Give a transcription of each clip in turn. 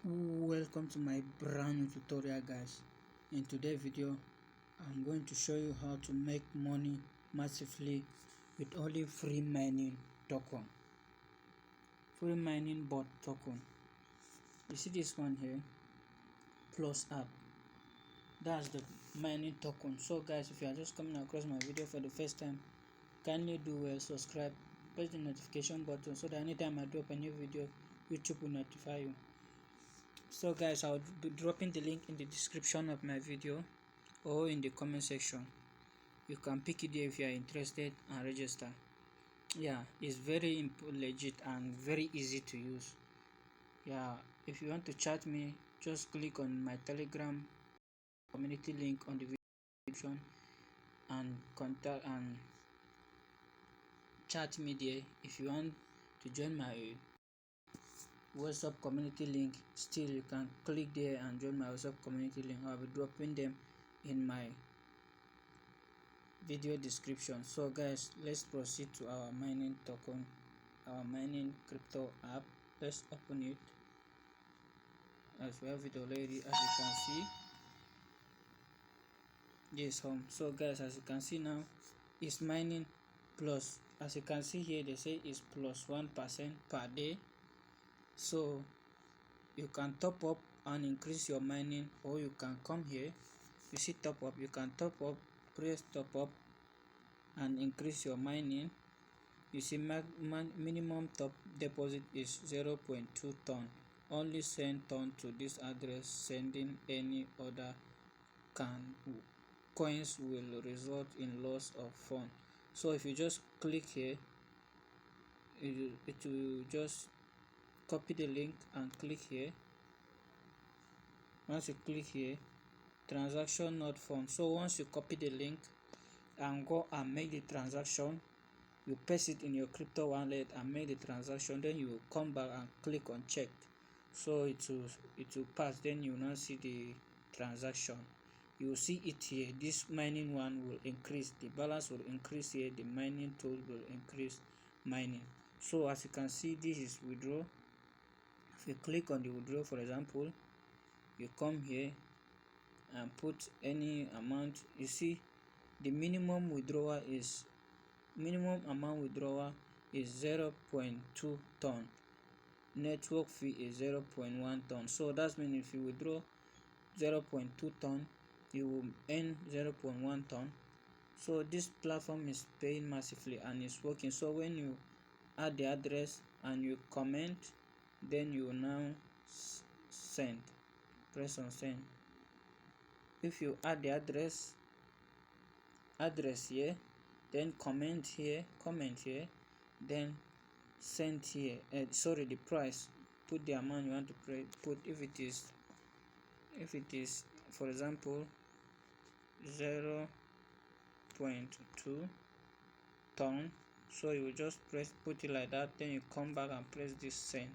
Welcome to my brand new tutorial, guys. In today's video I'm going to show you how to make money massively with only free mining bot token. You see this one here, plus app, that's the mining token. So guys, if you are just coming across my video for the first time, kindly do subscribe, press the notification button so that anytime I drop a new video, YouTube will notify you. So guys, I'll be dropping the link in the description of my video or in the comment section. You can pick it there if you are interested and register. Yeah, it's very legit and very easy to use. Yeah, if you want to chat me, just click on my Telegram community link on the video description and contact and chat me there. If you want to join my WhatsApp community link, still you can click there and join my WhatsApp community link. I'll be dropping them in my video description. So guys, let's proceed to our mining token, our mining crypto app. Let's open it. As we have it already, as you can see, this home. So guys, as you can see now, it's mining plus, as you can see here, they say it's plus 1% per day. So you can top up and increase your mining, or you can come here, you see top up, you can top up, press top up and increase your mining. You see minimum top deposit is 0.2 ton. Only send ton to this address. Sending any other coins will result in loss of fund. So if you just click here, it will just copy the link and click here. Once you click here, transaction not found. So once you copy the link and go and make the transaction, you paste it in your crypto wallet and make the transaction, then you will come back and click on check. So it will pass. Then you will now see the transaction. You will see it here. This mining one will increase, the balance will increase here, the mining tool will increase mining. So as you can see, this is withdraw. If you click on the withdraw, for example, you come here and put any amount. You see the minimum amount withdrawal is 0.2 ton. Network fee is 0.1 ton. So that means if you withdraw 0.2 ton, you will earn 0.1 ton. So this platform is paying massively and it's working. So when you add the address and you comment, then you will now send. Press on send. If you add the address here, then comment here, then send here. Sorry, the price. Put the amount you want to put. If it is for example 0.2 ton, so you will just put it like that. Then you come back and press this send.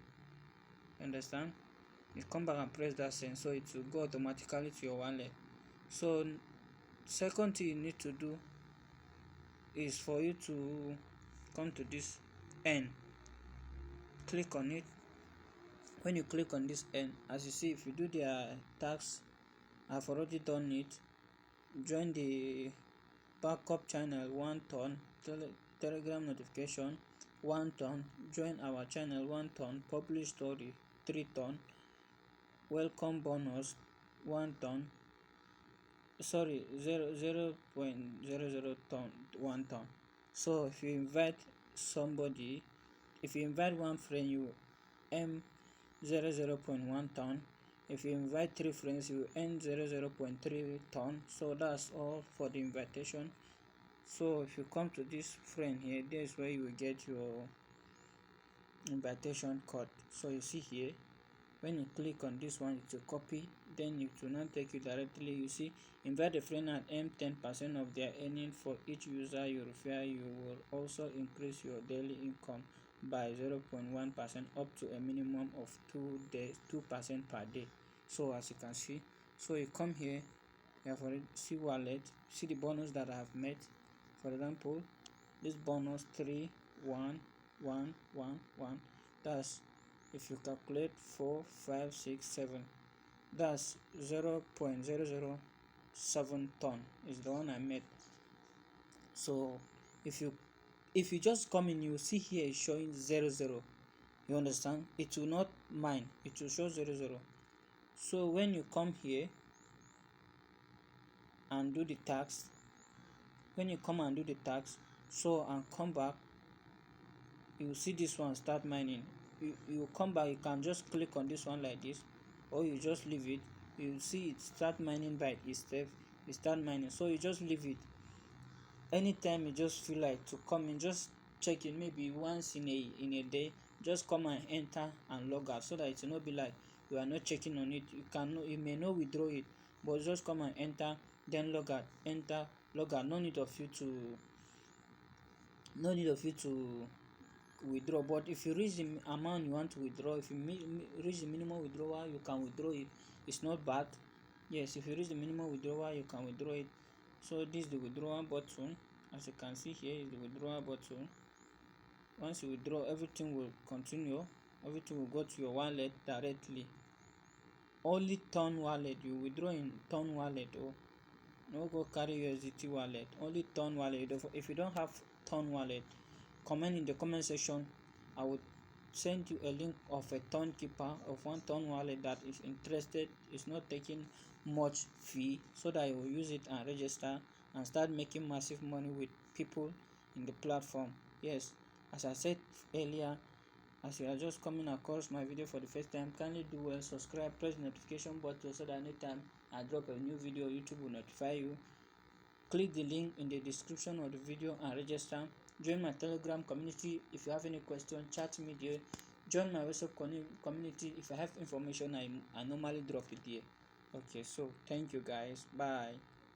Understand? You come back and press that send, so it will go automatically to your wallet. So second thing you need to do is for you to come to this N, click on it. When you click on this N, as you see, if you do their tax, I've already done it. Join the backup channel 1 ton, telegram notification 1 ton, join our channel 1 ton, publish story 3 ton, welcome bonus 1 ton, sorry 0.00 ton 1 ton. So if you invite somebody, if you invite one friend, you earn 0.1 ton. If you invite 3 friends, you earn 0.3 ton. So that's all for the invitation. So if you come to this friend here, this is where you will get your invitation code. So you see here, when you click on this one, it will copy, then it will not take you directly. You see, invite a friend and earn 10% of their earning for each user you refer. You will also increase your daily income by 0.1% up to a minimum of 2% per day. So as you can see, so you come here, you have already see wallet, see the bonus that I have made. For example, this bonus 3 1 1 1 1, that's if you calculate 4, 5, 6, 7, that's 0.007 ton is the one I made. So if you just come in, you see here it's showing 00. You understand? It will not mine, it will show 00. So when you come here and do the tax, when you come and do the tax, so and come back, you see this one start mining. You come back, you can just click on this one like this, or you just leave it. You see it start mining by itself. It start mining, so you just leave it. Anytime you just feel like to come in, just check it maybe once in a day. Just come and enter and log out, so that it will not be like you are not checking on it. You may not withdraw it, but just come and enter, then log out, enter, log out. No need of you to withdraw. But if you reach the amount you want to withdraw, if you reach the minimum withdrawal, you can withdraw it. It's not bad. Yes, if you reach the minimum withdrawal, you can withdraw it. So this is the withdrawal button. As you can see here is the withdrawal button. Once you withdraw, everything will continue. Everything will go to your wallet directly. Only Ton wallet, you withdraw in Ton wallet. Oh, no go carry USDT wallet. Only Ton wallet. If you don't have Ton wallet, comment in the comment section. I will send you a link of a Ton keeper of one Ton wallet that is interested, is not taking much fee, so that you will use it and register and start making massive money with people in the platform. Yes, as I said earlier, as you are just coming across my video for the first time, kindly do well, subscribe, press the notification button, so that anytime I drop a new video, YouTube will notify you. Click the link in the description of the video and register. Join my Telegram community. If you have any question, chat me there. Join my WhatsApp community. If I have information, I normally drop it there. Okay, so thank you guys. Bye.